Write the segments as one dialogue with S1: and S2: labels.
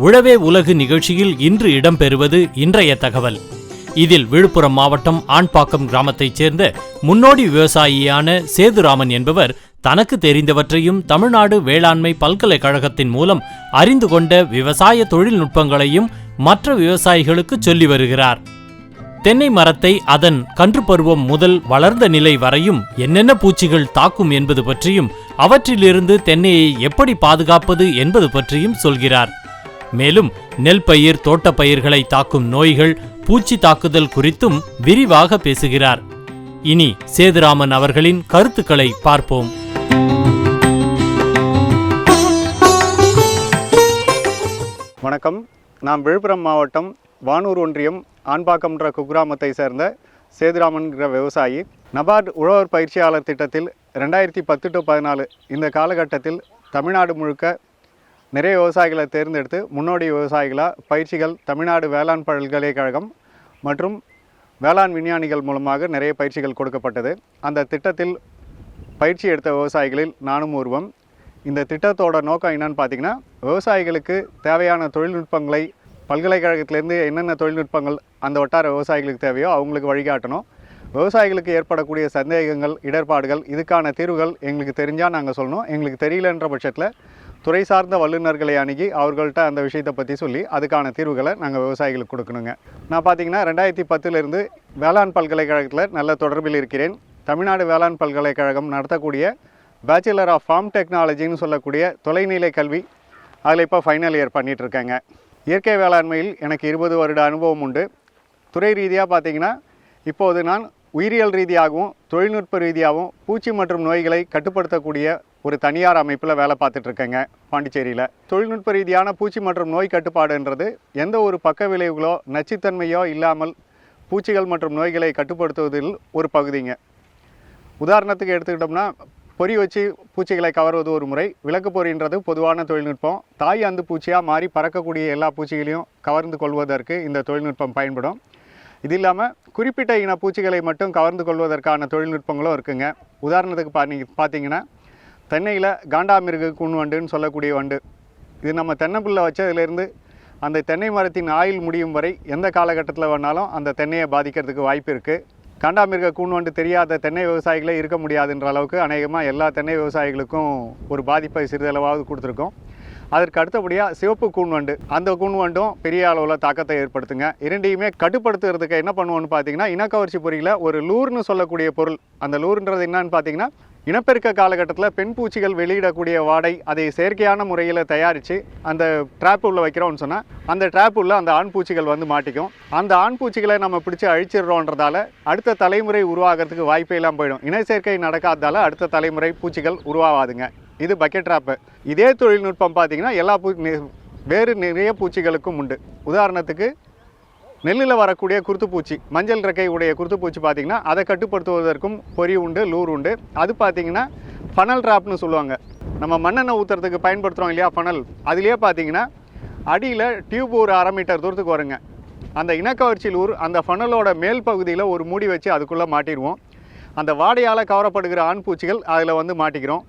S1: உழவே உலகு நிகழ்ச்சியில் இன்று இடம்பெறுவது இன்றைய தகவல். இதில் விழுப்புரம் மாவட்டம் ஆண்பாக்கம் கிராமத்தைச் சேர்ந்த முன்னோடி விவசாயியான சேதுராமன் என்பவர் தனக்கு தெரிந்தவற்றையும் தமிழ்நாடு வேளாண்மை பல்கலைக்கழகத்தின் மூலம் அறிந்து கொண்ட விவசாய தொழில்நுட்பங்களையும் மற்ற விவசாயிகளுக்கு சொல்லி வருகிறார். தென்னை மரத்தை அதன் கன்று பருவம் முதல் வளர்ந்த நிலை வரையும் என்னென்ன பூச்சிகள் தாக்கும் என்பது பற்றியும் அவற்றிலிருந்து தென்னையை எப்படி பாதுகாப்பது என்பது பற்றியும் சொல்கிறார். மேலும் நெல் பயிர், தோட்டப்பயிர்களை தாக்கும் நோய்கள், பூச்சி தாக்குதல் குறித்தும் விரிவாக பேசுகிறார். இனி சேதுராமன் அவர்களின் கருத்துக்களை பார்ப்போம்.
S2: வணக்கம். நான் விழுப்புரம் மாவட்டம் வானூர் ஒன்றியம் ஆண்பாக்கம்ன்ற குக்கிராமத்தை சேர்ந்த சேதுராமன்கிற விவசாயி. நபார்டு உழவர் பயிற்சியாளர் திட்டத்தில் 2010-14 இந்த காலகட்டத்தில் தமிழ்நாடு முழுக்க நிறைய விவசாயிகளை தேர்ந்தெடுத்து முன்னோடி விவசாயிகளாக பயிற்சிகள் தமிழ்நாடு வேளாண் பல்கலைக்கழகம் மற்றும் வேளாண் விஞ்ஞானிகள் மூலமாக நிறைய பயிற்சிகள் கொடுக்கப்பட்டது. அந்த திட்டத்தில் பயிற்சி எடுத்த விவசாயிகளில் நானும் ஒருவன். இந்த திட்டத்தோட நோக்கம் என்னன்னு பார்த்தீங்கன்னா, விவசாயிகளுக்கு தேவையான தொழில்நுட்பங்களை பல்கலைக்கழகத்திலேருந்து என்னென்ன தொழில்நுட்பங்கள் அந்த வட்டார விவசாயிகளுக்கு தேவையோ அவங்களுக்கு வழிகாட்டணும். விவசாயிகளுக்கு ஏற்படக்கூடிய சந்தேகங்கள், இடர்பாடுகள், இதுக்கான தீர்வுகள் எங்களுக்கு தெரிஞ்சால் நாங்கள் சொல்லணும். எங்களுக்கு தெரியலன்ற பட்சத்தில் துறை சார்ந்த வல்லுநர்களை அணுகி அவர்கள்ட்ட அந்த விஷயத்தை பற்றி சொல்லி அதுக்கான தீர்வுகளை நாங்கள் விவசாயிகளுக்கு கொடுக்கணுங்க. நான் பார்த்தீங்கன்னா 2010 வேளாண் பல்கலைக்கழகத்தில் நல்ல தொடர்பில் இருக்கிறேன். தமிழ்நாடு வேளாண் பல்கலைக்கழகம் நடத்தக்கூடிய பேச்சுலர் ஆஃப் ஃபார்ம் டெக்னாலஜின்னு சொல்லக்கூடிய தொலைநிலை கல்வி, அதில் இப்போ ஃபைனல் இயர் பண்ணிகிட்ருக்கேங்க. இயற்கை வேளாண்மையில் எனக்கு 20 வருட அனுபவம் உண்டு. துறை ரீதியாக பார்த்தீங்கன்னா இப்போது நான் உயிரியல் ரீதியாகவும் தொழில்நுட்ப ரீதியாகவும் பூச்சி மற்றும் நோய்களை கட்டுப்படுத்தக்கூடிய ஒரு தனியார் அமைப்பில் வேலை பார்த்துட்ருக்கேங்க பாண்டிச்சேரியில். தொழில்நுட்ப ரீதியான பூச்சி மற்றும் நோய் கட்டுப்பாடுன்றது எந்த ஒரு பக்க விளைவுகளோ நச்சுத்தன்மையோ இல்லாமல் பூச்சிகள் மற்றும் நோய்களை கட்டுப்படுத்துவதில் ஒரு பகுதிங்க. உதாரணத்துக்கு எடுத்துக்கிட்டோம்னா, பொறி வச்சு பூச்சிகளை கவர்வது ஒரு முறை. விளக்கு பொறின்றது பொதுவான தொழில்நுட்பம். தாய் அந்து பூச்சியாக மாறி பறக்கக்கூடிய எல்லா பூச்சிகளையும் கவர்ந்து கொள்வதற்கு இந்த தொழில்நுட்பம் பயன்படும். இது இல்லாமல் குறிப்பிட்ட இன பூச்சிகளை மட்டும் கவர்ந்து கொள்வதற்கான தொழில்நுட்பங்களும் இருக்குங்க. உதாரணத்துக்கு பார்த்தீங்கன்னா, தென்னையில் காண்டாமிருக கூன்வண்டுன்னு சொல்லக்கூடிய வண்டு, இது நம்ம தென்னைப்புல்லை வச்சதுலேருந்து அந்த தென்னை மரத்தின் ஆயுள் முடியும் வரை எந்த காலகட்டத்தில் வேணாலும் அந்த தென்னையை பாதிக்கிறதுக்கு வாய்ப்பு இருக்குது. காண்டாமிருக கூன்வண்டு தெரியாத தென்னை விவசாயிகளே இருக்க முடியாதுன்ற அளவுக்கு அநேகமாக எல்லா தென்னை விவசாயிகளுக்கும் ஒரு பாதிப்பை சிறிதளவாவது கொடுத்துருக்கோம். அதற்கு அடுத்தபடியாக சிவப்பு கூன்வண்டு, அந்த கூன்வண்டும் பெரிய அளவில் தாக்கத்தை ஏற்படுத்துங்க. இரண்டையுமே கட்டுப்படுத்துறதுக்கு என்ன பண்ணுவோன்னு பார்த்தீங்கன்னா, இனக்கவர்ச்சி பொறியில் ஒரு லூர்னு சொல்லக்கூடிய பொருள். அந்த லூர்ன்றது என்னன்னு பார்த்தீங்கன்னா, இனப்பெருக்க காலகட்டத்தில் பெண் பூச்சிகள் வெளியிடக்கூடிய வாடை, அதை செயற்கையான முறையில் தயாரித்து அந்த ட்ராப் உள்ள வைக்கிறோம்னு சொன்னால் அந்த ட்ராப் உள்ள அந்த ஆண் பூச்சிகள் வந்து மாட்டிக்கும். அந்த ஆண் பூச்சிகளை நம்ம பிடிச்சி அழிச்சிடுறோன்றதால அடுத்த தலைமுறை உருவாகிறதுக்கு வாய்ப்பே இல்லாமல் போயிடும். இன சேர்க்கை நடக்காததால் அடுத்த தலைமுறை பூச்சிகள் உருவாகாதுங்க. இது பக்கெட் ட்ராப்பு. இதே தொழில்நுட்பம் பார்த்தீங்கன்னா எல்லா வேறு நிறைய பூச்சிகளுக்கும் உண்டு. உதாரணத்துக்கு நெல்லில் வரக்கூடிய குருத்துப்பூச்சி, மஞ்சள் ரெக்கை உடைய குருத்துப்பூச்சி பார்த்திங்கன்னா அதை கட்டுப்படுத்துவதற்கும் பொறி உண்டு, லூர் உண்டு. அது பார்த்திங்கன்னா ஃபனல் ட்ராப்னு சொல்லுவாங்க. நம்ம மண்ணெண்ணெய் ஊற்றுறதுக்கு பயன்படுத்துகிறோம் இல்லையா ஃபனல், அதுலேயே பார்த்திங்கன்னா அடியில் டியூப் ஒரு 1/2 மீட்டர் தூரத்துக்கு வருங்க. அந்த இனக்கவர்ச்சி லூர் அந்த ஃபனலோட மேல் பகுதியில் ஒரு மூடி வச்சு அதுக்குள்ளே மாட்டிடுவோம். அந்த வாடையால் கவரப்படுகிற ஆண் பூச்சிகள் அதில் வந்து மாட்டிக்கிறோம்.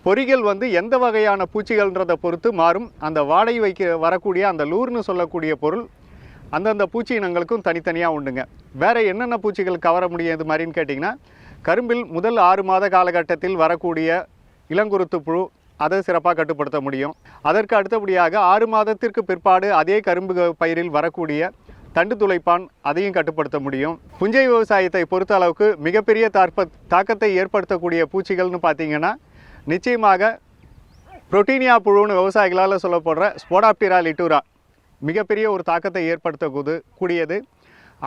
S2: பொறிகள் வந்து எந்த வகையான பூச்சிகள்ன்றதை பொறுத்து மாறும். அந்த வாடை வரக்கூடிய அந்த லூர்னு சொல்லக்கூடிய பொருள் அந்தந்த பூச்சி இனங்களுக்கும் தனித்தனியாக உண்டுங்க. வேறு என்னென்ன பூச்சிகள் கவர முடியும் இது மாதிரின்னு கேட்டிங்கன்னா, கரும்பில் முதல் 6 மாத காலகட்டத்தில் வரக்கூடிய இளங்குருத்து புழு, அதை சிறப்பாக கட்டுப்படுத்த முடியும். அதற்கு அடுத்தபடியாக 6 மாதத்திற்கு பிற்பாடு அதே கரும்பு பயிரில் வரக்கூடிய தண்டு துளைப்பான், அதையும் கட்டுப்படுத்த முடியும். புஞ்சை விவசாயத்தை பொறுத்த அளவுக்கு மிகப்பெரிய தாக்கத்தை ஏற்படுத்தக்கூடிய பூச்சிகள்னு பார்த்திங்கன்னா, நிச்சயமாக புரோட்டீனியா புழுன்னு விவசாயிகளால் சொல்லப்படுற ஸ்போடாப்டிரா லிட்டூரா மிகப்பெரிய ஒரு தாக்கத்தை ஏற்படுத்தக்கூடியது.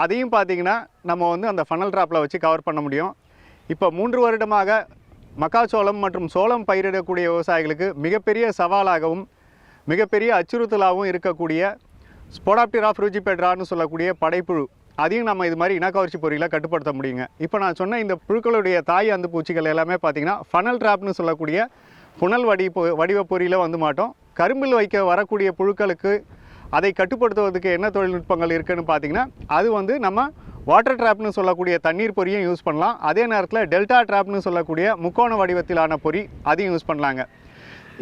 S2: அதையும் பார்த்திங்கன்னா நம்ம வந்து அந்த ஃபனல் ட்ராப்பில் வச்சு கவர் பண்ண முடியும். இப்போ 3 வருடமாக மக்காச்சோளம் மற்றும் சோளம் பயிரிடக்கூடிய விவசாயிகளுக்கு மிகப்பெரிய சவாலாகவும் மிகப்பெரிய அச்சுறுத்தலாகவும் இருக்கக்கூடிய ஸ்போடாப்டிரா ஃப்ரூஜிபெட்ரான்னு சொல்லக்கூடிய படைப்புழு, அதையும் நம்ம இது மாதிரி இனக்கவர்ச்சி பொறியில் கட்டுப்படுத்த முடியுங்க. இப்போ நான் சொன்ன இந்த புழுக்களுடைய தாய் அந்த பூச்சிகள் எல்லாமே பார்த்திங்கன்னா ஃபனல் ட்ராப்னு சொல்லக்கூடிய புனல் வடிவ பொறியில் வந்து மாட்டோம். கரும்பில் வைக்க வரக்கூடிய புழுக்களுக்கு அதை கட்டுப்படுத்துவதற்கு என்ன தொழில்நுட்பங்கள் இருக்குதுன்னு பார்த்தீங்கன்னா, அது வந்து நம்ம வாட்டர் ட்ராப்னு சொல்லக்கூடிய தண்ணீர் பொறியும் யூஸ் பண்ணலாம். அதே நேரத்தில் டெல்டா ட்ராப்னு சொல்லக்கூடிய முக்கோண வடிவத்திலான பொறி, அதையும் யூஸ் பண்ணலாங்க.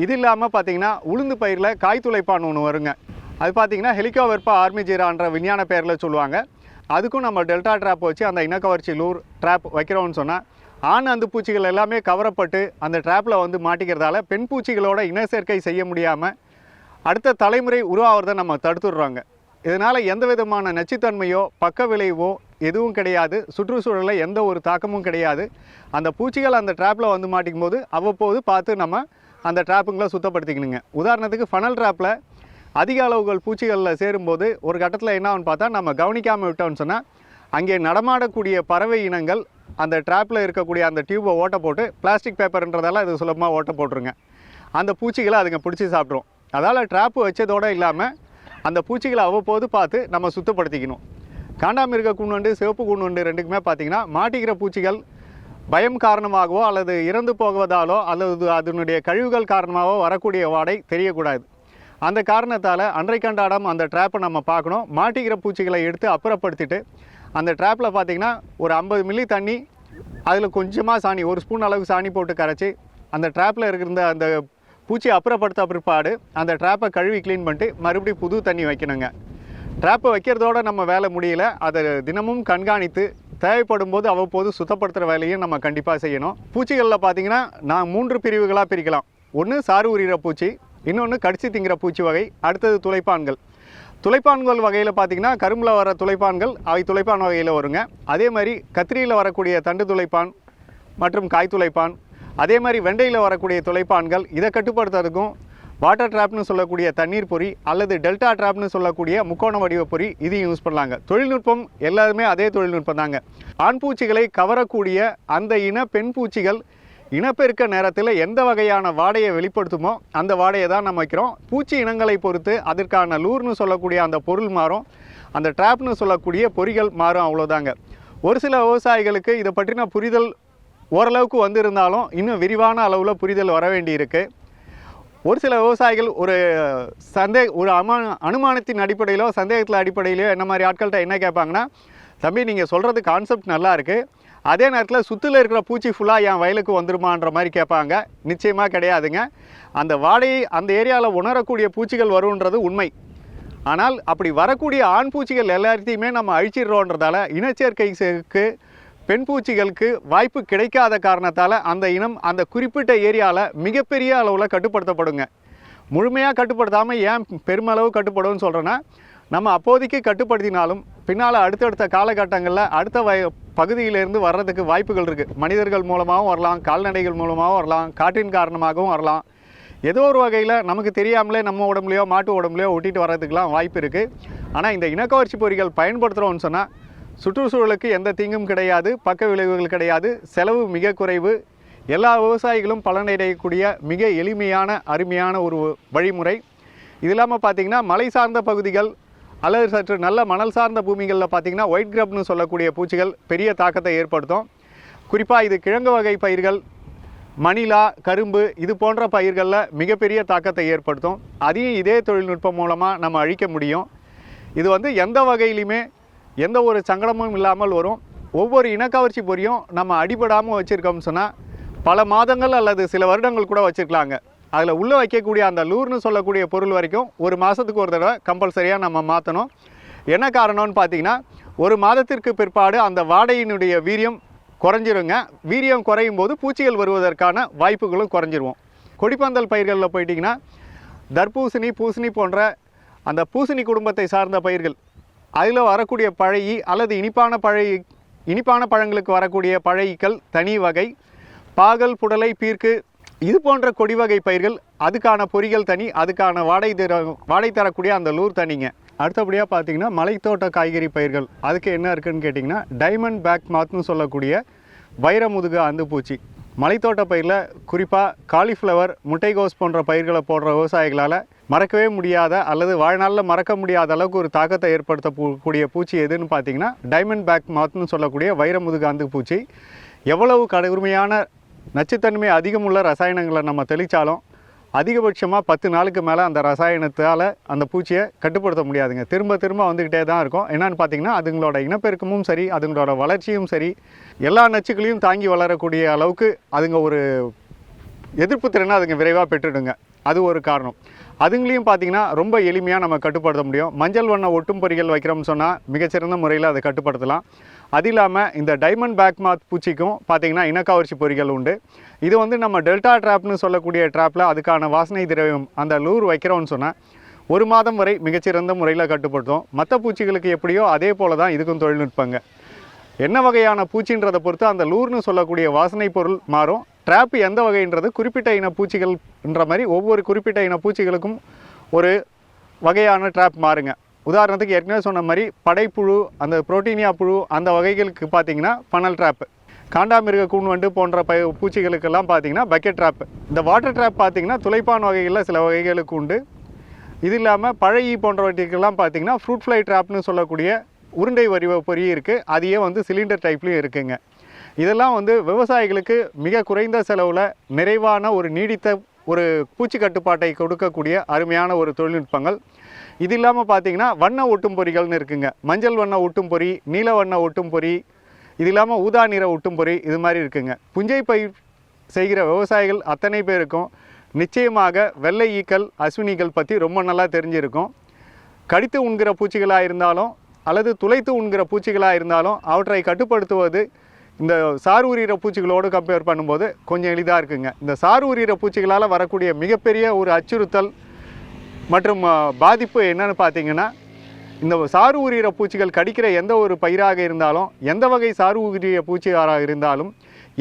S2: இது இல்லாமல் பார்த்தீங்கன்னா, உளுந்து பயிரில் காய் துளைப்பான் ஒன்று வருங்க. அது பார்த்திங்கன்னா ஹெலிகோவெர்பா ஆர்மிஜிரான்ற விஞ்ஞான பேரில் சொல்லுவாங்க. அதுக்கும் நம்ம டெல்டா ட்ராப் வச்சு அந்த இனக்கவர்ச்சி லூர் ட்ராப் வைக்கிறோம்னு சொன்னால் ஆண் அந்து பூச்சிகள் எல்லாமே கவரப்பட்டு அந்த ட்ராப்பில் வந்து மாட்டிக்கிறதால பெண் பூச்சிகளோட இன சேர்க்கை செய்ய முடியாமல் அடுத்த தலைமுறை உருவாகிறத நம்ம தடுத்துடுறாங்க. இதனால் எந்த விதமான நச்சுத்தன்மையோ பக்க விளைவோ எதுவும் கிடையாது. சுற்றுச்சூழலில் எந்த ஒரு தாக்கமும் கிடையாது. அந்த பூச்சிகள் அந்த ட்ராப்பில் வந்து மாட்டிக்கும் போது அவ்வப்போது பார்த்து நம்ம அந்த ட்ராப்புங்களை சுத்தப்படுத்திக்கணுங்க. உதாரணத்துக்கு ஃபனல் ட்ராப்பில் அதிக அளவுகள் பூச்சிகளில் சேரும்போது ஒரு கட்டத்தில் என்ன ஆகுன்னு பார்த்தா நம்ம கவனிக்காமல் விட்டோம்னு சொன்னால் அங்கே நடமாடக்கூடிய பறவை இனங்கள் அந்த ட்ராப்பில் இருக்கக்கூடிய அந்த டியூப்பை ஓட்ட போட்டு பிளாஸ்டிக் பேப்பர்ன்றதால அது சுலபமாக ஓட்ட போட்டுருங்க. அந்த பூச்சிகளை அதுங்க பிடிச்சி சாப்பிட்ரும். அதால் ட்ராப்பு வச்சதோடு இல்லாமல் அந்த பூச்சிகளை அவ்வப்போது பார்த்து நம்ம சுத்தப்படுத்திக்கணும். காண்டாமிருக கூணுண்டு சிவப்பு கூணுண்டு ரெண்டுக்குமே பார்த்திங்கன்னா மாட்டிக்கிற பூச்சிகள் பயம் காரணமாகவோ அல்லது இறந்து போவதாலோ அல்லது அதனுடைய கழிவுகள் காரணமாகவோ வரக்கூடிய வாடை தெரியக்கூடாது. அந்த காரணத்தால் அன்றைக்கண்டாடம் அந்த ட்ராப்பை நம்ம பார்க்கணும். மாட்டிக்கிற பூச்சிகளை எடுத்து அப்புறப்படுத்திட்டு அந்த ட்ராப்பில் பார்த்திங்கன்னா ஒரு 50 மில்லி தண்ணி, அதில் கொஞ்சமாக சாணி, ஒரு ஸ்பூன் அளவுக்கு சாணி போட்டு கரைச்சி அந்த ட்ராப்பில் இருக்கிற அந்த பூச்சியை அப்புறப்படுத்த பிற்பாடு அந்த ட்ராப்பை கழுவி க்ளீன் பண்ணிட்டு மறுபடியும் புது தண்ணி வைக்கணுங்க. ட்ராப்பை வைக்கிறதோட நம்ம வேலை முடியல, அதை தினமும் கண்காணித்து தேவைப்படும் போது அவ்வப்போது சுத்தப்படுத்துகிற வேலையும் நம்ம கண்டிப்பாக செய்யணும். பூச்சிகளில் பார்த்திங்கன்னா நான் 3 பிரிவுகளாக பிரிக்கலாம். ஒன்று சாறு உரிகிற பூச்சி, இன்னொன்று கடிச்சு திங்கிற பூச்சி வகை, அடுத்தது துளைப்பான்கள். துளைப்பான்கள் வகையில் பார்த்திங்கன்னா கரும்பில் வர துளைப்பான்கள் அவை துளைப்பான் வகையில் வருங்க. அதே மாதிரி கத்திரியில் வரக்கூடிய தண்டு துளைப்பான் மற்றும் காய் துளைப்பான், அதே மாதிரி வெண்டையில் வரக்கூடிய துளைப்பான்கள், இதை கட்டுப்படுத்துறதுக்கும் வாட்டர் ட்ராப்னு சொல்லக்கூடிய தண்ணீர் பொறி அல்லது டெல்டா ட்ராப்னு சொல்லக்கூடிய முக்கோண வடிவ பொறி இதையும் யூஸ் பண்ணலாங்க. தொழில்நுட்பம் எல்லாருமே அதே தொழில்நுட்பம் தாங்க. ஆண் பூச்சிகளை கவரக்கூடிய அந்த இன பெண் பூச்சிகள் இனப்பெருக்க நேரத்தில் எந்த வகையான வாடையை வெளிப்படுத்துமோ அந்த வாடையை தான் நம்ம வைக்கிறோம். பூச்சி இனங்களை பொறுத்து அதற்கான லூர்னு சொல்லக்கூடிய அந்த பொருள் மாறும், அந்த ட்ராப்னு சொல்லக்கூடிய பொறிகள் மாறும், அவ்வளோதாங்க. ஒரு சில விவசாயிகளுக்கு இதை பற்றின புரிதல் ஓரளவுக்கு வந்திருந்தாலும் இன்னும் விரிவான அளவில் புரிதல் வர வேண்டியிருக்கு. ஒரு சில விவசாயிகள் ஒரு அனுமானத்தின் அடிப்படையிலோ சந்தேகத்தில் அடிப்படையிலோ என்ன மாதிரி ஆட்கள்கிட்ட என்ன கேட்பாங்கன்னா, தம்பி நீங்கள் சொல்கிறது கான்செப்ட் நல்லா இருக்குது, அதே நேரத்தில் சுற்றில் இருக்கிற பூச்சி ஃபுல்லாக என் வயலுக்கு வந்துருமான்ற மாதிரி கேட்பாங்க. நிச்சயமாக கிடையாதுங்க. அந்த வாடையை அந்த ஏரியாவில் உணரக்கூடிய பூச்சிகள் வருன்றது உண்மை. ஆனால் அப்படி வரக்கூடிய ஆண் பூச்சிகள் எல்லாத்தையுமே நம்ம அழிச்சிடுறோன்றதால இனச்சேர்க்கைக்கு பெண் பூச்சிகளுக்கு வாய்ப்பு கிடைக்காத காரணத்தால் அந்த இனம் அந்த குறிப்பிட்ட ஏரியாவில் மிகப்பெரிய அளவில் கட்டுப்படுத்தப்படுங்க. முழுமையாக கட்டுப்படுத்தாமல் ஏன் பெருமளவு கட்டுப்படும்னு சொல்கிறேன்னா, நம்ம அப்போதைக்கு கட்டுப்படுத்தினாலும் பின்னால் அடுத்தடுத்த காலகட்டங்களில் அடுத்த பகுதியிலேருந்து வர்றதுக்கு வாய்ப்புகள் இருக்குது. மனிதர்கள் மூலமாகவும் வரலாம், கால்நடைகள் மூலமாகவும் வரலாம், காற்றின் காரணமாகவும் வரலாம். ஏதோ ஒரு வகையில் நமக்கு தெரியாமலே நம்ம உடம்புலையோ மாட்டு உடம்புலையோ ஒட்டிட்டு வர்றதுக்கெலாம் வாய்ப்பு இருக்குது. ஆனால் இந்த இனக்கவர்ச்சி பொறிகள் பயன்படுத்துகிறோம்னு சொன்னால் சுற்றுச்சூழலுக்கு எந்த தீங்கும் கிடையாது, பக்க விளைவுகள் கிடையாது, செலவு மிக குறைவு, எல்லா விவசாயிகளும் பலனடையக்கூடிய மிக எளிமையான அருமையான ஒரு வழிமுறை. இது இல்லாமல் பார்த்திங்கன்னா மலை சார்ந்த பகுதிகள் அல்லது சற்று நல்ல மணல் சார்ந்த பூமிகளில் பார்த்திங்கன்னா ஒயிட் கிரப்னு சொல்லக்கூடிய பூச்சிகள் பெரிய தாக்கத்தை ஏற்படுத்தும். குறிப்பாக இது கிழங்கு வகை பயிர்கள், மணிலா, கரும்பு இது போன்ற பயிர்களில் மிகப்பெரிய தாக்கத்தை ஏற்படுத்தும். அதையும் இதே தொழில்நுட்பம் மூலமாக நம்ம அழிக்க முடியும். இது வந்து எந்த வகையிலுமே எந்த ஒரு சங்கடமும் இல்லாமல் வரும். ஒவ்வொரு இனக்கவர்ச்சி பொறியும் நம்ம அடிபடாமல் வச்சுருக்கோம்னு சொன்னால் பல மாதங்கள் அல்லது சில வருடங்கள் கூட வச்சுருக்கலாங்க. அதில் உள்ளே வைக்கக்கூடிய அந்த லூர்னு சொல்லக்கூடிய பொருள் வரைக்கும் ஒரு மாதத்துக்கு ஒரு தடவை கம்பல்சரியாக நம்ம மாற்றணும். என்ன காரணம்னு பார்த்தீங்கன்னா, ஒரு மாதத்திற்கு பிற்பாடு அந்த வாடையினுடைய வீரியம் குறைஞ்சிருங்க. வீரியம் குறையும் போது பூச்சிகள் வருவதற்கான வாய்ப்புகளும் குறைஞ்சிருவோம். கொடிப்பந்தல் பயிர்களில் போயிட்டிங்கன்னா தர்பூசணி, பூசணி போன்ற அந்த பூசணி குடும்பத்தை சார்ந்த பயிர்கள், அதில் வரக்கூடிய பழையி அல்லது இனிப்பான பழங்களுக்கு வரக்கூடிய பழையிகள் தனி வகை, பாகல், புடலை, பீர்க்கு இது போன்ற கொடி வகை பயிர்கள் அதுக்கான பொறிகள் தனி, அதுக்கான வாடை தரக்கூடிய அந்த லூர் தனிங்க. அடுத்தபடியாக பார்த்தீங்கன்னா மலைத்தோட்ட காய்கறி பயிர்கள், அதுக்கு என்ன இருக்குதுன்னு கேட்டிங்கன்னா டைமண்ட் பேக் மாத்னு சொல்லக்கூடிய வைரமுதுகு அந்துப்பூச்சி. மலைத்தோட்ட பயிரில் குறிப்பாக காலிஃப்ளவர், முட்டைகோஸ் போன்ற பயிர்களை போடுற விவசாயிகளால் மறக்கவே முடியாத அல்லது வாழ்நாளில் மறக்க முடியாத அளவுக்கு ஒரு தாக்கத்தை ஏற்படுத்தக்கூடிய பூச்சி எதுன்னு பார்த்தீங்கன்னா டைமண்ட் பேக் மாத்னு சொல்லக்கூடிய வைரமுதுகு அந்துப்பூச்சி. எவ்வளவு கடுமையான நச்சுத்தன்மை அதிகமுள்ள ரசாயனங்களை நம்ம தெளித்தாலும் அதிகபட்சமாக 10 நாளுக்கு மேலே அந்த ரசாயனத்தால் அந்த பூச்சியை கட்டுப்படுத்த முடியாதுங்க. திரும்ப திரும்ப வந்துக்கிட்டே தான் இருக்கும். என்னென்னு பார்த்தீங்கன்னா அதுங்களோட இனப்பெருக்கமும் சரி, அதுங்களோட வளர்ச்சியும் சரி, எல்லா நச்சுக்களையும் தாங்கி வளரக்கூடிய அளவுக்கு அதுங்க ஒரு எதிர்ப்பு திறனை அதுங்க விரைவாக பெற்றுடுங்க. அது ஒரு காரணம். அதுங்களையும் பார்த்திங்கன்னா ரொம்ப எளிமையாக நம்ம கட்டுப்படுத்த முடியும். மஞ்சள் வண்ண ஒட்டும் பொறிகள் வைக்கிறோம்னு சொன்னால் மிகச்சிறந்த முறையில் அதை கட்டுப்படுத்தலாம். அது இல்லாமல் இந்த டைமண்ட் பேக் மாத் பூச்சிக்கும் பார்த்திங்கன்னா இனக்கவர்ச்சி பொறிகள் உண்டு. இது வந்து நம்ம டெல்டா ட்ராப்னு சொல்லக்கூடிய ட்ராப்பில் அதுக்கான வாசனை திரவியம் அந்த லூர் வைக்கிறோம்னு சொன்னால் 1 மாதம் வரை மிகச்சிறந்த முறையில் கட்டுப்படுத்தும். மற்ற பூச்சிகளுக்கு எப்படியோ அதே போல் தான் இதுக்கும் தொழில்நுட்பங்க. என்ன வகையான பூச்சின்றதை பொறுத்து அந்த லூர்னு சொல்லக்கூடிய வாசனை பொருள் மாறும். ட்ராப் எந்த வகைன்றது குறிப்பிட்ட இன பூச்சிகள்ன்ற மாதிரி ஒவ்வொரு குறிப்பிட்ட இன பூச்சிகளுக்கும் ஒரு வகையான ட்ராப் மாறுங்க. உதாரணத்துக்கு ஏற்கனவே சொன்ன மாதிரி படைப்புழு, அந்த புரோட்டீனியா புழு, அந்த வகைகளுக்கு பார்த்திங்கன்னா ஃபனல் ட்ராப்பு. காண்டாமிருக கூன்வண்டு போன்ற பூச்சிகளுக்கெல்லாம் பார்த்திங்கன்னா பக்கெட் ட்ராப்பு. இந்த வாட்டர் ட்ராப் பார்த்திங்கன்னா துளைப்பான் வகைகளில் சில வகைகளுக்கு உண்டு. இது இல்லாமல் பழைய போன்றவற்றுக்கெல்லாம் பார்த்திங்கன்னா ஃப்ரூட் ஃப்ளை ட்ராப்னு சொல்லக்கூடிய உருண்டை வடிவ பொறி இருக்குது. அதையே வந்து சிலிண்டர் டைப்லேயும் இருக்குங்க. இதெல்லாம் வந்து விவசாயிகளுக்கு மிக குறைந்த செலவில் நிறைவான ஒரு நீடித்த ஒரு பூச்சி கட்டுப்பாட்டை கொடுக்கக்கூடிய அருமையான ஒரு தொழில்நுட்பங்கள். இது இல்லாமல் பார்த்திங்கன்னா வண்ண ஒட்டும் பொறிகள்னு இருக்குங்க. மஞ்சள் வண்ண ஒட்டும் பொறி, நீல வண்ண ஒட்டும் பொறி, இது இல்லாமல் ஊதா நிற ஒட்டும் பொறி, இது மாதிரி இருக்குங்க. புஞ்சை பயிர் செய்கிற விவசாயிகள் அத்தனை பேருக்கும் நிச்சயமாக வெள்ளை ஈக்கள், அஸ்வினிகள் பற்றி ரொம்ப நல்லா தெரிஞ்சிருக்கும். கடித்து உண்கிற பூச்சிகளாக இருந்தாலும் அல்லது துளைத்து உண்கிற பூச்சிகளாக இருந்தாலும் அவற்றை கட்டுப்படுத்துவது இந்த சார் உரிகிற பூச்சிகளோடு கம்பேர் பண்ணும்போது கொஞ்சம் எளிதாக இருக்குங்க. இந்த சார் உரிகிற பூச்சிகளால் வரக்கூடிய மிகப்பெரிய ஒரு அச்சுறுத்தல் மற்றும் பாதிப்பு என்னன்னு பார்த்தீங்கன்னா, இந்த சாறு உரிகிற பூச்சிகள் கடிக்கிற எந்த ஒரு பயிராக இருந்தாலும், எந்த வகை சாறு உரிய பூச்சியாக இருந்தாலும்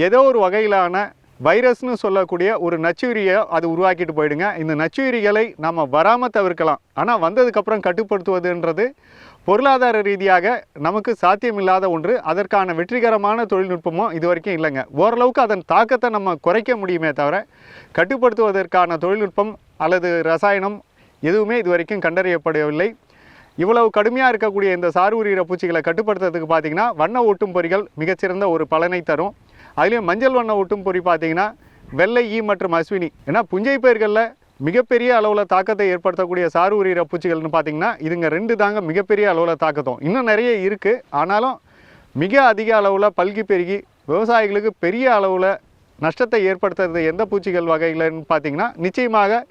S2: ஏதோ ஒரு வகையிலான வைரஸ்னு சொல்லக்கூடிய ஒரு நச்சுயிரியை அது உருவாக்கிட்டு போயிடுங்க. இந்த நச்சுயிரிகளை நம்ம வராமல் தவிர்க்கலாம். ஆனால் வந்ததுக்கப்புறம் கட்டுப்படுத்துவதுன்றது பொருளாதார ரீதியாக நமக்கு சாத்தியமில்லாத ஒன்று. அதற்கான வெற்றிகரமான தொழில்நுட்பமும் இது வரைக்கும் இல்லைங்க. ஓரளவுக்கு அதன் தாக்கத்தை நம்ம குறைக்க முடியுமே தவிர கட்டுப்படுத்துவதற்கான தொழில்நுட்பம் அல்லது ரசாயனம் எதுவுமே இது வரைக்கும் கண்டறியப்படவில்லை. இவ்வளவு கடுமையாக இருக்கக்கூடிய இந்த சாறு உரிகிற பூச்சிகளை கட்டுப்படுத்துறதுக்கு பார்த்திங்கன்னா வண்ண ஒட்டும் பொறிகள் மிகச்சிறந்த ஒரு பலனை தரும். அதுலேயும் மஞ்சள் வண்ண ஒட்டும் பொறி பார்த்திங்கன்னா வெள்ளை ஈ மற்றும் அஸ்வினி, ஏன்னா புஞ்சை பயிர்களில் மிகப்பெரிய அளவில் தாக்கத்தை ஏற்படுத்தக்கூடிய சாறு உரிகிற பூச்சிகள்னு பார்த்திங்கன்னா இதுங்க 2 தாங்க மிகப்பெரிய அளவில் தாக்கத்தும். இன்னும் நிறைய இருக்குது. ஆனாலும் மிக அதிக அளவில் பல்கி பெருகி விவசாயிகளுக்கு பெரிய அளவில் நஷ்டத்தை ஏற்படுத்துறது எந்த பூச்சிகள் வகைகள்னு பார்த்திங்கன்னா நிச்சயமாக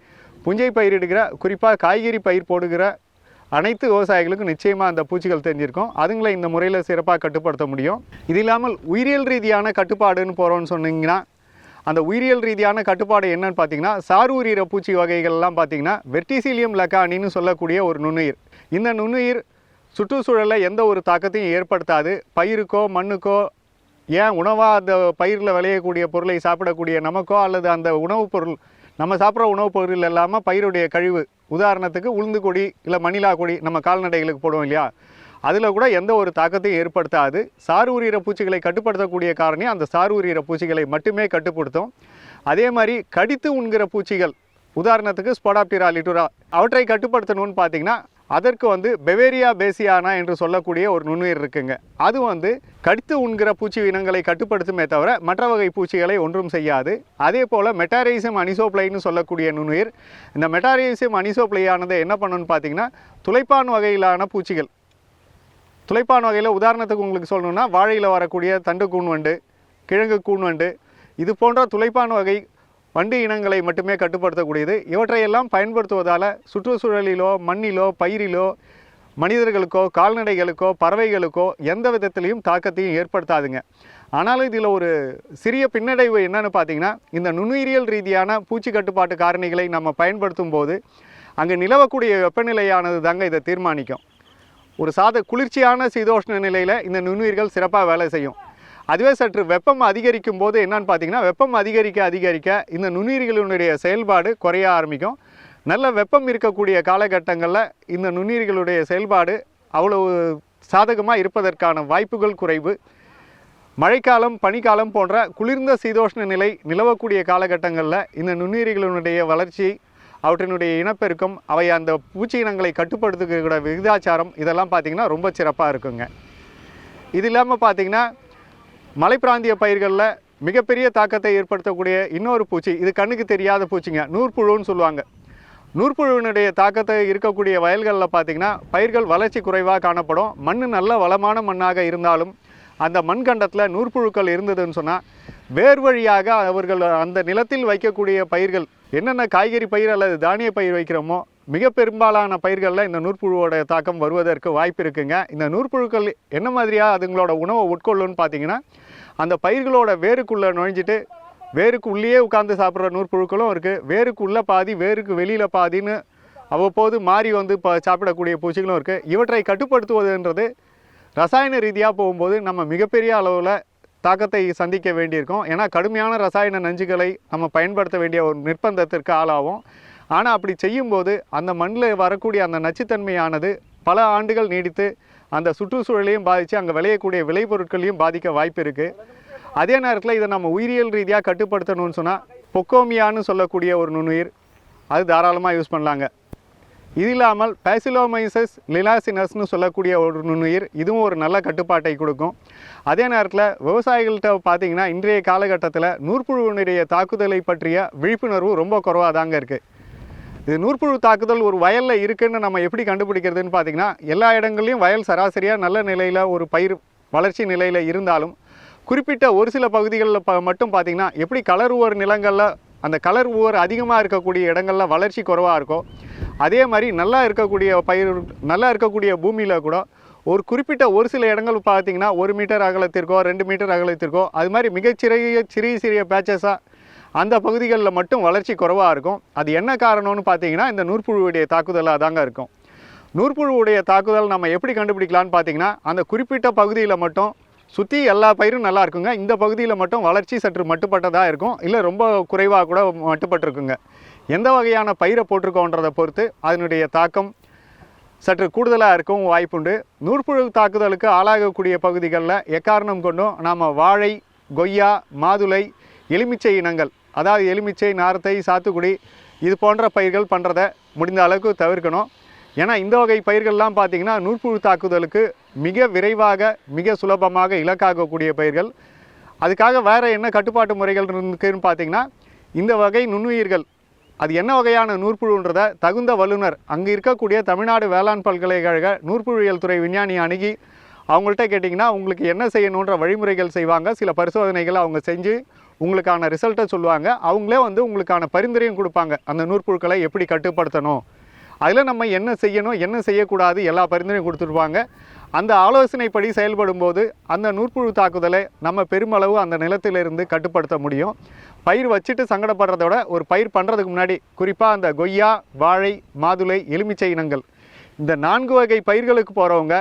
S2: புஞ்சை பயிரிடுகிற, குறிப்பாக காய்கறி பயிர் போடுகிற அனைத்து விவசாயிகளுக்கும் நிச்சயமாக அந்த பூச்சிகள் தெரிஞ்சிருக்கும். அதுங்களை இந்த முறையில் சிறப்பாக கட்டுப்படுத்த முடியும். இது இல்லாமல் உயிரியல் ரீதியான கட்டுப்பாடுன்னு போகிறோன்னு சொன்னீங்கன்னா, அந்த உயிரியல் ரீதியான கட்டுப்பாடு என்னன்னு பார்த்தீங்கன்னா, சாறு உரிகிற பூச்சி வகைகள்லாம் பார்த்திங்கன்னா வெர்டிசிலியம் லக்கானின்னு சொல்லக்கூடிய ஒரு நுண்ணுயிர். இந்த நுண்ணுயிர் சுற்றுச்சூழலில் எந்த ஒரு தாக்கத்தையும் ஏற்படுத்தாது. பயிருக்கோ மண்ணுக்கோ, ஏன் உணவாக அந்த பயிரில் விளையக்கூடிய பொருளை சாப்பிடக்கூடிய நமக்கோ அல்லது அந்த உணவுப் பொருள் நம்ம சாப்பிட்ற உணவுப் பொருள் இல்லாமல் பயிருடைய கழிவு, உதாரணத்துக்கு உளுந்து கொடி இல்லை மணிலா கொடி நம்ம கால்நடைகளுக்கு போடுவோம் இல்லையா, அதில் கூட எந்த ஒரு தாக்கத்தையும் ஏற்படுத்தாது. சாறு உரிகிற பூச்சிகளை கட்டுப்படுத்தக்கூடிய காரணி அந்த சாறு உரிகிற பூச்சிகளை மட்டுமே கட்டுப்படுத்தும். அதே மாதிரி கடித்து உண்கிற பூச்சிகள், உதாரணத்துக்கு ஸ்போடாப்டிரா லிட்டுரா, அவற்றை கட்டுப்படுத்தணும்னு பார்த்தீங்கன்னா அதற்கு வந்து பெவேரியா பேசியானா என்று சொல்லக்கூடிய ஒரு நுண்ணுயிர் இருக்குங்க. அது வந்து கடித்து உண்கிற பூச்சி இனங்களை கட்டுப்படுத்துமே தவிர மற்ற வகை பூச்சிகளை ஒன்றும் செய்யாது. அதே போல் மெட்டாரைசியம் அனிசோப்ளைன்னு சொல்லக்கூடிய நுண்ணுயிர், இந்த மெட்டாரைசியம் அனிசோப்ளையானது என்ன பண்ணணும்னு பார்த்தீங்கன்னா துளைப்பான் வகையிலான பூச்சிகள், துளைப்பான் வகையில் உதாரணத்துக்கு உங்களுக்கு சொல்லணும்னா வாழையில் வரக்கூடிய தண்டு கூன்வண்டு, கிழங்கு கூன்வண்டு, இது போன்ற துளைப்பான் வகை வண்டு இனங்களை மட்டுமே கட்டுப்படுத்தக்கூடியது. இவற்றையெல்லாம் பயன்படுத்துவதால் சுற்றுச்சூழலிலோ மண்ணிலோ பயிரிலோ மனிதர்களுக்கோ கால்நடைகளுக்கோ பறவைகளுக்கோ எந்த விதத்திலையும் தாக்கத்தையும் ஏற்படுத்தாதுங்க. ஆனாலும் இதில் ஒரு சிறிய பின்னடைவு என்னன்னு பார்த்தீங்கன்னா, இந்த நுண்ணுயிரியல் ரீதியான பூச்சி கட்டுப்பாட்டு காரணிகளை நம்ம பயன்படுத்தும் போது அங்கே நிலவக்கூடிய வெப்பநிலையானது தாங்க இதை தீர்மானிக்கும். ஒரு குளிர்ச்சியான சீதோஷ்ண நிலையில் இந்த நுண்ணுயிர்கள் சிறப்பாக வேலை செய்யும். அதுவே சற்று வெப்பம் அதிகரிக்கும் போது என்னன்னு பார்த்தீங்கன்னா, வெப்பம் அதிகரிக்க இந்த நுண்ணுயிர்களுடைய செயல்பாடு குறைய ஆரம்பிக்கும். நல்ல வெப்பம் இருக்கக்கூடிய காலகட்டங்களில் இந்த நுண்ணுயிர்களுடைய செயல்பாடு அவ்வளவு சாதகமாக இருப்பதற்கான வாய்ப்புகள் குறைவு. மழைக்காலம் பனிக்காலம் போன்ற குளிர்ந்த சீதோஷ்ண நிலை நிலவக்கூடிய காலகட்டங்களில் இந்த நுண்ணுயிர்களுடைய வளர்ச்சி, அவற்றினுடைய இனப்பெருக்கம், அவை அந்த பூச்சி இனங்களை கட்டுப்படுத்துகிற விகிதாச்சாரம் இதெல்லாம் பார்த்திங்கன்னா ரொம்ப சிறப்பாக இருக்குங்க. இது இல்லாமல் பார்த்திங்கன்னா மலைப்பிராந்திய பயிர்களில் மிகப்பெரிய தாக்கத்தை ஏற்படுத்தக்கூடிய இன்னொரு பூச்சி, இது கண்ணுக்கு தெரியாத பூச்சிங்க, நூற்புழுன்னு சொல்லுவாங்க. நூற்புழுவினுடைய தாக்கத்தை இருக்கக்கூடிய வயல்களில் பார்த்திங்கன்னா பயிர்கள் வளர்ச்சி குறைவாக காணப்படும். மண் நல்ல வளமான மண்ணாக இருந்தாலும் அந்த மண்கண்டத்தில் நூற்புழுக்கள் இருந்ததுன்னு சொன்னால் வேர் வழியாக அவர்கள் அந்த நிலத்தில் வைக்கக்கூடிய பயிர்கள் என்னென்ன காய்கறி பயிர் அல்லது தானிய பயிர் வைக்கிறோமோ மிக பெரும்பாலான பயிர்களில் இந்த நூற்புழுவோட தாக்கம் வருவதற்கு வாய்ப்பு இருக்குங்க. இந்த நூற்புழுக்கள் என்ன மாதிரியாக அதுங்களோட உணவை உட்கொள்ளுன்னு பார்த்தீங்கன்னா, அந்த பயிர்களோட வேருக்குள்ளே நுழைஞ்சிட்டு வேருக்கு உள்ளேயே உட்கார்ந்து சாப்பிட்ற நூற்புழுக்களும் இருக்குது, வேருக்கு உள்ள பாதி வேருக்கு வெளியில் பாதின்னு அவ்வப்போது மாறி வந்து சாப்பிடக்கூடிய பூச்சிகளும் இருக்குது. இவற்றை கட்டுப்படுத்துவதுன்றது ரசாயன ரீதியாக போகும்போது நம்ம மிகப்பெரிய அளவில் தாக்கத்தை சந்திக்க வேண்டியிருக்கும். ஏன்னா கடுமையான ரசாயன நஞ்சுகளை நம்ம பயன்படுத்த வேண்டிய ஒரு நிர்பந்தத்திற்கு ஆளாகும். ஆனால் அப்படி செய்யும்போது அந்த மண்ணில் வரக்கூடிய அந்த நச்சுத்தன்மையானது பல ஆண்டுகள் நீடித்து அந்த சுற்றுச்சூழலையும் பாதித்து அங்கே விளையக்கூடிய விளைபொருட்களையும் பாதிக்க வாய்ப்பு இருக்குது. அதே நேரத்தில் இதை நம்ம உயிரியல் ரீதியாக கட்டுப்படுத்தணும்னு சொன்னால் பொக்கோமியான்னு சொல்லக்கூடிய ஒரு நுண்ணுயிர் அது தாராளமாக யூஸ் பண்ணலாங்க. இது இல்லாமல் பேசிலோமைசஸ் லிலாசினஸ்னு சொல்லக்கூடிய ஒரு நுண்ணுயிர், இதுவும் ஒரு நல்ல கட்டுப்பாட்டை கொடுக்கும். அதே நேரத்தில் விவசாயிகள்கிட்ட பார்த்திங்கன்னா இன்றைய காலகட்டத்தில் நூற்புழுவினுடைய தாக்குதலை பற்றிய விழிப்புணர்வு ரொம்ப குறைவாக தாங்க இருக்குது. இது நூற்புழு தாக்குதல் ஒரு வயலில் இருக்குதுன்னு நம்ம எப்படி கண்டுபிடிக்கிறதுன்னு பார்த்திங்கன்னா, எல்லா இடங்கள்லையும் வயல் சராசரியாக நல்ல நிலையில் ஒரு பயிர் வளர்ச்சி நிலையில் இருந்தாலும் குறிப்பிட்ட ஒரு சில பகுதிகளில் மட்டும் பார்த்திங்கன்னா எப்படி கலர் ஊவர் நிலங்களில் அந்த கலர் ஊவர் அதிகமாக இருக்கக்கூடிய இடங்களில் வளர்ச்சி குறைவாக இருக்கும், அதே மாதிரி நல்லா இருக்கக்கூடிய பூமியில் கூட ஒரு குறிப்பிட்ட ஒரு சில இடங்கள் பார்த்திங்கன்னா 1 மீட்டர் அகலத்திற்கோ 2 மீட்டர் அகலத்திற்கோ அது மாதிரி சிறிய பேச்சஸாக அந்த பகுதிகளில் மட்டும் வளர்ச்சி குறைவாக இருக்கும். அது என்ன காரணம்னு பார்த்தீங்கன்னா இந்த நூற்புழுவுடைய தாக்குதலாக தாங்க இருக்கும். நூற்புழுவுடைய தாக்குதல் நம்ம எப்படி கண்டுபிடிக்கலான்னு பார்த்தீங்கன்னா, அந்த குறிப்பிட்ட பகுதியில் மட்டும் சுற்றி எல்லா பயிரும் நல்லா இருக்குங்க, இந்த பகுதியில் மட்டும் வளர்ச்சி சற்று மட்டுப்பட்டதாக இருக்கும், இல்லை ரொம்ப குறைவாக கூட மட்டுப்பட்டிருக்குங்க. எந்த வகையான பயிரை போட்டிருக்கோன்றதை பொறுத்து அதனுடைய தாக்கம் சற்று கூடுதலாக இருக்கும் வாய்ப்புண்டு. நூற்புழு தாக்குதலுக்கு ஆளாகக்கூடிய பகுதிகளில் எக்காரணம் கொண்டும் நாம் வாழை, கொய்யா, மாதுளை, எலுமிச்சை இனங்கள், அதாவது எலுமிச்சை, நார்த்தை, சாத்துக்குடி இது போன்ற பயிர்கள் பண்ணுறதை முடிந்த அளவுக்கு தவிர்க்கணும். ஏன்னா இந்த வகை பயிர்கள்லாம் பார்த்திங்கன்னா நூற்புழு தாக்குதலுக்கு மிக விரைவாக மிக சுலபமாக இலக்காகக்கூடிய பயிர்கள். அதுக்காக வேறு என்ன கட்டுப்பாட்டு முறைகள் இருக்குதுன்னு பார்த்திங்கன்னா, இந்த வகை நுண்ணுயிர்கள் அது என்ன வகையான நூற்புழுன்றதை தகுந்த வல்லுநர் அங்கே இருக்கக்கூடிய தமிழ்நாடு வேளாண் பல்கலைக்கழக நூற்புழுவியல் துறை விஞ்ஞானி அணுகி அவங்கள்ட்ட கேட்டிங்கன்னா உங்களுக்கு என்ன செய்யணுன்ற வழிமுறைகள் செய்வாங்க. சில பரிசோதனைகளை அவங்க செஞ்சு உங்களுக்கான ரிசல்ட்டை சொல்லுவாங்க. அவங்களே வந்து உங்களுக்கான பரிந்துரையும் கொடுப்பாங்க, அந்த நூற்புழுக்களை எப்படி கட்டுப்படுத்தணும், அதில் நம்ம என்ன செய்யணும் என்ன செய்யக்கூடாது எல்லா பரிந்துரையும் கொடுத்துருப்பாங்க. அந்த ஆலோசனைப்படி செயல்படும்போது அந்த நூற்புழு தாக்குதலை நம்ம பெருமளவு அந்த நிலத்திலிருந்து கட்டுப்படுத்த முடியும். பயிர் வச்சுட்டு சங்கடப்படுறத விட ஒரு பயிர் பண்ணுறதுக்கு முன்னாடி குறிப்பாக அந்த கொய்யா, வாழை, மாதுளை, எலுமிச்சை இனங்கள் இந்த 4 வகை பயிர்களுக்கு போகிறவங்க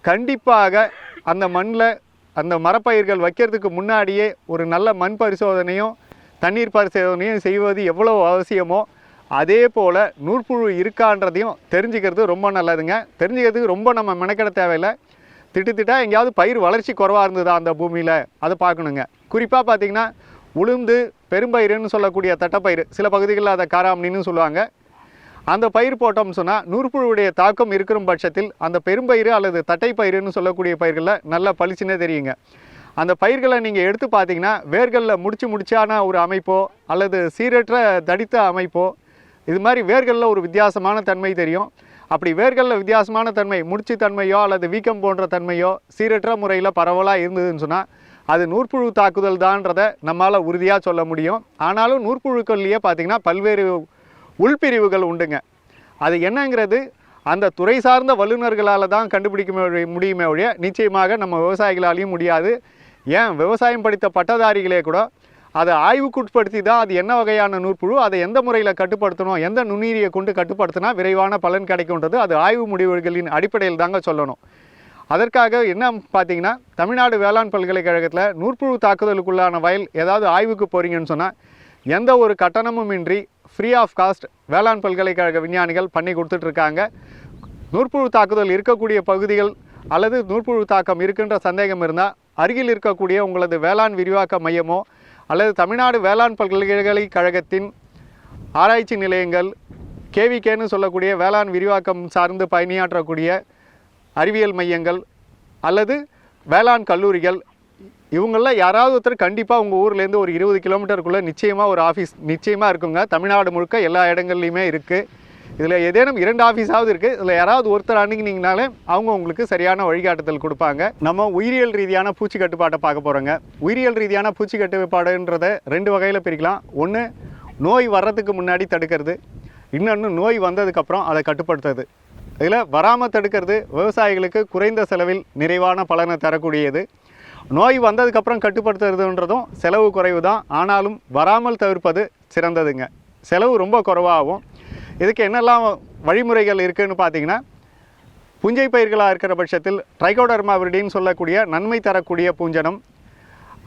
S2: கண்டிப்பாக அந்த மண்ணில் அந்த மரப்பயிர்கள் வைக்கிறதுக்கு முன்னாடியே ஒரு நல்ல மண் பரிசோதனையும் தண்ணீர் பரிசோதனையும் செய்வது எவ்வளோ அவசியமோ அதே போல் நூற்புழு இருக்கான்றதையும் தெரிஞ்சுக்கிறது ரொம்ப நல்லதுங்க. தெரிஞ்சுக்கிறதுக்கு ரொம்ப நம்ம மெனக்கெட தேவையில்லை. திட்டா எங்கேயாவது பயிர் வளர்ச்சி குறைவாக இருந்ததா அந்த பூமியில் அதை பார்க்கணுங்க. குறிப்பாக பார்த்திங்கன்னா உளுந்து, பெரும்பயிறுன்னு சொல்லக்கூடிய தட்டைப்பயிறு, சில பகுதிகளில் அதை காராமணின்னு சொல்லுவாங்க, அந்த பயிர் போட்டோம்னு சொன்னால் நூற்புழுவுடைய தாக்கம் இருக்கிற பட்சத்தில் அந்த பெரும்பயிறு அல்லது தட்டைப்பயிறுன்னு சொல்லக்கூடிய பயிர்களில் நல்லா பளிச்சுன்னே தெரியுங்க. அந்த பயிர்களை நீங்கள் எடுத்து பார்த்தீங்கன்னா வேர்களில் முடிச்சான ஒரு அமைப்போ அல்லது சீரற்ற தடித்த அமைப்போ இது மாதிரி வேர்களில் ஒரு வித்தியாசமான தன்மை தெரியும். அப்படி வேர்களில் வித்தியாசமான தன்மை, முடிச்சு தன்மையோ அல்லது வீக்கம் போன்ற தன்மையோ சீரற்ற முறையில் பரவலாக இருந்ததுன்னு சொன்னால் அது நூற்புழு தாக்குதல் தான்றதை நம்மளால் உறுதியாக சொல்ல முடியும். ஆனாலும் நூற்புழுக்கள்லேயே பார்த்திங்கன்னா பல்வேறு உள்பிரிவுகள் உண்டுங்க. அது என்னங்கிறது அந்த துறை சார்ந்த வல்லுநர்களால் தான் கண்டுபிடிக்க முடியுமே ஒழிய நிச்சயமாக நம்ம விவசாயிகளாலையும் முடியாது. ஏன் விவசாயம் படித்த பட்டதாரிகளே கூட அதை ஆய்வுக்குட்படுத்தி தான் அது என்ன வகையான நூற்புழு, அதை எந்த முறையில் கட்டுப்படுத்தணும், எந்த நுண்ணுயிரியை கொண்டு கட்டுப்படுத்தினா விரைவான பலன் கிடைக்கும்ன்றது அது ஆய்வு முடிவுகளின் அடிப்படையில் தாங்க சொல்லணும். அதற்காக என்ன பார்த்திங்கன்னா தமிழ்நாடு வேளாண் பல்கலைக்கழகத்தில் நூற்புழு தாக்குதலுக்குள்ளான வயல் ஏதாவது ஆய்வுக்கு போகிறீங்கன்னு சொன்னால் எந்த ஒரு கட்டணமும் இன்றி ஃப்ரீ ஆஃப் காஸ்ட் வேளாண் பல்கலைக்கழக விஞ்ஞானிகள் பண்ணி கொடுத்துட்ருக்காங்க. நூற்புழு தாக்குதல் இருக்கக்கூடிய பகுதிகள் அல்லது நூற்புழு தாக்கம் இருக்கின்ற சந்தேகம் இருந்தால் அருகில் இருக்கக்கூடிய உங்களது வேளாண் விரிவாக்க மையமோ அல்லது தமிழ்நாடு வேளாண் பல்கலைக்கழகத்தின் ஆராய்ச்சி நிலையங்கள், கேவிகேன்னு சொல்லக்கூடிய வேளாண் விரிவாக்கம் சார்ந்து பணியாற்றக்கூடிய அறிவியல் மையங்கள் அல்லது வேளாண் கல்லூரிகள், இவங்களில் யாராவது ஒருத்தர் கண்டிப்பாக உங்கள் ஊர்லேருந்து ஒரு 20 கிலோமீட்டருக்குள்ளே நிச்சயமாக ஒரு ஆஃபீஸ் நிச்சயமாக இருக்குங்க. தமிழ்நாடு முழுக்க எல்லா இடங்கள்லையுமே இருக்குது. இதில் ஏதேனும் 2 ஆஃபீஸாவது இருக்குது. இதில் யாராவது ஒருத்தர் அணுகினீங்கனாலே அவங்க உங்களுக்கு சரியான வழிகாட்டுதல் கொடுப்பாங்க. நம்ம உயிரியல் ரீதியான பூச்சி கட்டுப்பாட்டை பார்க்க போகிறோங்க. உயிரியல் ரீதியான பூச்சி கட்டுப்பாடுன்றதை 2 வகையில் பிரிக்கலாம். ஒன்று, நோய் வர்றதுக்கு முன்னாடி தடுக்கிறது. இன்னொன்று, நோய் வந்ததுக்கப்புறம் அதை கட்டுப்படுத்துறது. இதில் வராமல் தடுக்கிறது விவசாயிகளுக்கு குறைந்த செலவில் நிறைவான பலனை தரக்கூடியது. நோய் வந்ததுக்கப்புறம் கட்டுப்படுத்துறதுன்றதும் செலவு குறைவு தான். ஆனாலும் வராமல் தவிர்ப்பது சிறந்ததுங்க. செலவு ரொம்ப குறைவாகும். இதுக்கு என்னெல்லாம் வழிமுறைகள் இருக்குதுன்னு பார்த்தீங்கன்னா, புஞ்சை பயிர்களாக இருக்கிற பட்சத்தில் ட்ரைகோடர்மா விரிடின்னு சொல்லக்கூடிய நன்மை தரக்கூடிய பூஞ்சனம்.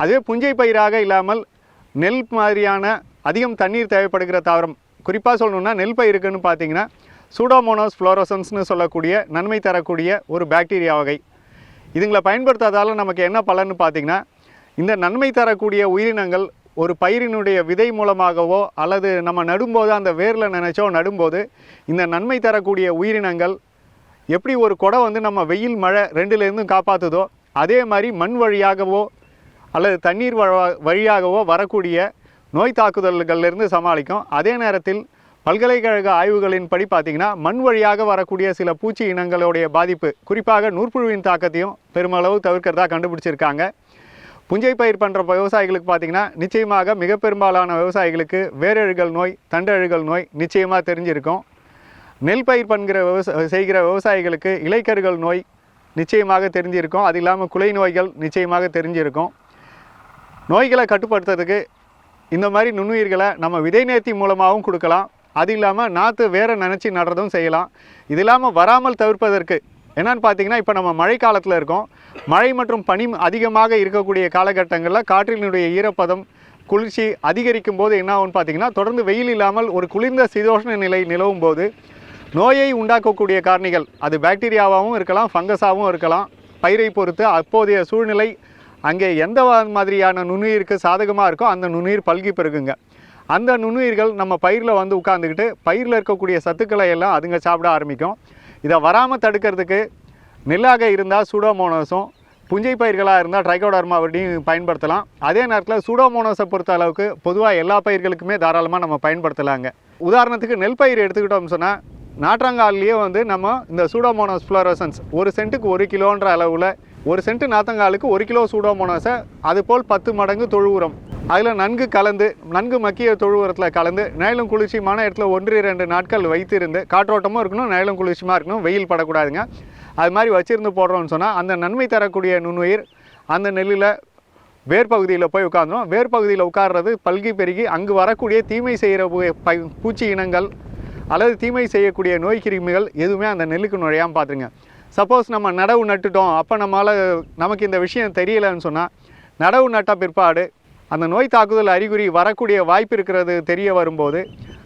S2: அதுவே புஞ்சை பயிராக இல்லாமல் நெல் மாதிரியான அதிகம் தண்ணீர் தேவைப்படுகிற தாவரம், குறிப்பாக சொல்லணுன்னா நெல் பயிருக்குன்னு பார்த்தீங்கன்னா சூடோமோனாஸ் ஃப்ளோரசன்ஸ்னு சொல்லக்கூடிய நன்மை தரக்கூடிய ஒரு பாக்டீரியா வகை. இதுங்களை பயன்படுத்தாதால் நமக்கு என்ன பலன்னு பார்த்தீங்கன்னா, இந்த நன்மை தரக்கூடிய உயிரினங்கள் ஒரு பயிரினுடைய விதை மூலமாகவோ அல்லது நம்ம நடும்போது அந்த வேரில் நினைச்சோ நடும்போது இந்த நன்மை தரக்கூடிய உயிரினங்கள் எப்படி ஒரு கொடை வந்து நம்ம வெயில் மழை ரெண்டுலேருந்தும் காப்பாற்றுதோ, அதே மாதிரி மண் வழியாகவோ அல்லது தண்ணீர் வழியாகவோ வரக்கூடிய நோய் தாக்குதல்கள்லேருந்து சமாளிக்கும். அதே நேரத்தில் பல்கலைக்கழக ஆய்வுகளின்படி பார்த்திங்கன்னா, மண் வழியாக வரக்கூடிய சில பூச்சி இனங்களுடைய பாதிப்பு, குறிப்பாக நூற்புழுவின் தாக்கத்தையும் பெருமளவு தவிர்க்கிறதா கண்டுபிடிச்சிருக்காங்க. புஞ்சை பயிர் பண்ணுற விவசாயிகளுக்கு பார்த்திங்கன்னா, நிச்சயமாக மிக பெரும்பாலான விவசாயிகளுக்கு வேரழுகல் நோய், தண்டழுகல் நோய் நிச்சயமாக தெரிஞ்சிருக்கும். நெல் பயிர் பண்ணுற செய்கிற விவசாயிகளுக்கு இலைக்கருகள் நோய் நிச்சயமாக தெரிஞ்சிருக்கும். அது இல்லாமல் குலை நோய்கள் நிச்சயமாக தெரிஞ்சிருக்கும். நோய்களை கட்டுப்படுத்துறதுக்கு இந்த மாதிரி நுண்ணுயிர்களை நம்ம விதை நேர்த்தி மூலமாகவும் கொடுக்கலாம். அது இல்லாமல் நாற்று வேற நினச்சி நடுறதும் செய்யலாம். இது இல்லாமல் வராமல் தவிர்ப்பதற்கு என்னென்னு பார்த்தீங்கன்னா, இப்போ நம்ம மழை காலத்தில் இருக்கோம். மழை மற்றும் பனி அதிகமாக இருக்கக்கூடிய காலகட்டங்களில் காற்றினுடைய ஈரப்பதம் குளிர்ச்சி அதிகரிக்கும் போது என்ன ஆகும்னு பார்த்தீங்கன்னா, தொடர்ந்து வெயில் இல்லாமல் ஒரு குளிர்ந்த சீதோஷ்ண நிலை நிலவும் போது நோயை உண்டாக்கக்கூடிய காரணிகள், அது பாக்டீரியாவாகவும் இருக்கலாம், ஃபங்கஸாகவும் இருக்கலாம். பயிரை பொறுத்து அப்போதைய சூழ்நிலை அங்கே எந்த மாதிரியான நுண்ணுயிருக்கு சாதகமாக இருக்கோ அந்த நுண்ணுயிர் பல்கி பெருகுங்க. அந்த நுண்ணுயிர்கள் நம்ம பயிரில் வந்து உட்காந்துக்கிட்டு பயிரில் இருக்கக்கூடிய சத்துக்களை எல்லாம் அதுங்க சாப்பிட ஆரம்பிக்கும். இதை வராமல் தடுக்கிறதுக்கு நெல்லாக இருந்தால் சூடோமோனாஸும், புஞ்சை பயிர்களாக இருந்தால் ட்ரைகோடர்மா விரிடியும் பயன்படுத்தலாம். அதே நேரத்தில் சூடோமோனாஸை பொறுத்த அளவுக்கு பொதுவாக எல்லா பயிர்களுக்குமே தாராளமாக நம்ம பயன்படுத்தலாங்க. உதாரணத்துக்கு நெல் பயிர் எடுத்துக்கிட்டோம்னு சொன்னால், நாற்றங்கால்லையே வந்து நம்ம இந்த சூடோமோனாஸ் ஃப்ளோரசன்ஸ் 1 சென்ட்டுக்கு 1 கிலோன்ற அளவில் 1 சென்ட் நாற்றங்காலுக்கு 1 கிலோ சூடோமோனாஸை அதுபோல் 10 மடங்கு தொழு உரம் அதில் நன்கு கலந்து, நன்கு மக்கிய தொழு உரத்தில் கலந்து நிழலும் குளிர்ச்சியமான இடத்துல 1-2 நாட்கள் வைத்திருந்து, காற்றோட்டமும் இருக்கணும், நிழலும் குளிர்ச்சியமாக இருக்கணும், வெயில் படக்கூடாதுங்க. அது மாதிரி வச்சிருந்து போடுறோம்னு சொன்னால் அந்த நன்மை தரக்கூடிய நுண்ணுயிர் அந்த நெல்லில் வேர்பகுதியில் போய் உட்காந்துடும். வேர்பகுதியில் உட்கார்றது பல்கி பெருகி அங்கு வரக்கூடிய தீமை செய்கிற பூச்சி இனங்கள் அல்லது தீமை செய்யக்கூடிய நோய் கிருமிகள் எதுவுமே அந்த நெல்லுக்கு நுழையாமல் பார்த்துருங்க. சப்போஸ் நம்ம நடவு நட்டுட்டோம், அப்போ நமக்கு இந்த விஷயம் தெரியலைன்னு சொன்னால், நடவு நட்ட பிற்பாடு அந்த நோய் தாக்குதல் அறிகுறி வரக்கூடிய வாய்ப்பு இருக்கிறது தெரிய வரும்போது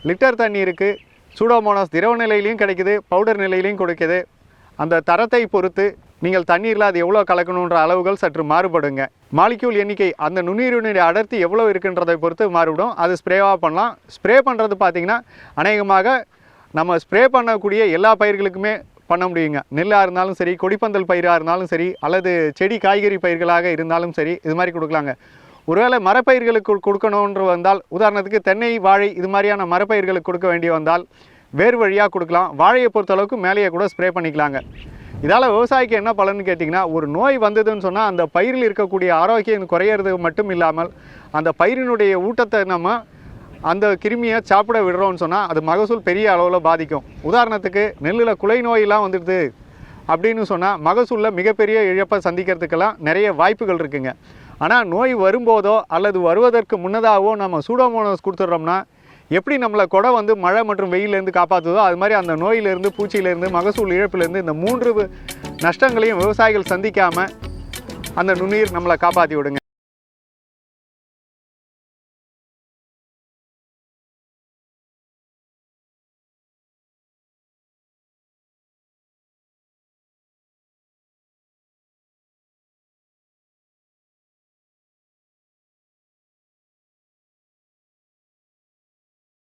S2: லிட்டர் தண்ணீருக்கு சூடோமோனாஸ் திரவ நிலையிலையும் கிடைக்குது, பவுடர் நிலையிலையும் கொடுக்குது. அந்த தரத்தை பொறுத்து நீங்கள் தண்ணீரில் அது எவ்வளோ கலக்கணுன்ற அளவுகள் சற்று மாறுபடுங்க. மாலிக்யூல் எண்ணிக்கை, அந்த நுண்ணுயிரினுடைய அடர்த்தி எவ்வளோ இருக்குன்றதை பொறுத்து மாறுபடும். அது ஸ்ப்ரேவாக பண்ணலாம். ஸ்ப்ரே பண்ணுறது பார்த்திங்கன்னா அநேகமாக நம்ம ஸ்ப்ரே பண்ணக்கூடிய எல்லா பயிர்களுக்குமே பண்ண முடியுங்க. நெல்லாக இருந்தாலும் சரி, கொடிப்பந்தல் பயிராக இருந்தாலும் சரி, அல்லது செடி காய்கறி பயிர்களாக இருந்தாலும் சரி, இது மாதிரி கொடுக்கலாங்க. ஒருவேளை மரப்பயிர்களுக்கு கொடுக்கணுன்ற வந்தால், உதாரணத்துக்கு தென்னை, வாழை இது மாதிரியான மரப்பயிர்களுக்கு கொடுக்க வேண்டி வந்தால் வேறு வழியாக கொடுக்கலாம். வாழையை பொறுத்தளவுக்கு மேலேயே கூட ஸ்ப்ரே பண்ணிக்கலாங்க. இதால் விவசாயிக்கு என்ன பலன்னு கேட்டிங்கன்னா, ஒரு நோய் வந்ததுன்னு சொன்னால் அந்த பயிரில் இருக்கக்கூடிய ஆரோக்கியம் குறையிறது மட்டும் இல்லாமல் அந்த பயிரினுடைய ஊட்டத்தை நம்ம அந்த கிருமியை சாப்பிட விடுறோம்னு சொன்னால் அது மகசூல் பெரிய அளவில் பாதிக்கும். உதாரணத்துக்கு நெல்லில் குலை நோயெல்லாம் வந்துடுது அப்படின்னு சொன்னால் மகசூலில் மிகப்பெரிய இழப்பை சந்திக்கிறதுக்கெல்லாம் நிறைய வாய்ப்புகள் இருக்குங்க. ஆனால் நோய் வரும்போதோ அல்லது வருவதற்கு முன்னதாகவோ நம்ம சூடோமோனாஸ் கொடுத்துட்றோம்னா எப்படி நம்மளை கொடை வந்து மழை மற்றும் வெயிலேருந்து காப்பாற்றுதோ அது மாதிரி அந்த நோயிலேருந்து, பூச்சியிலேருந்து, மகசூல் இழப்பிலேருந்து இந்த 3 நஷ்டங்களையும் விவசாயிகள் சந்திக்காமல் அந்த நுண்ணுயிர் நம்மளை காப்பாற்றி விடுங்க.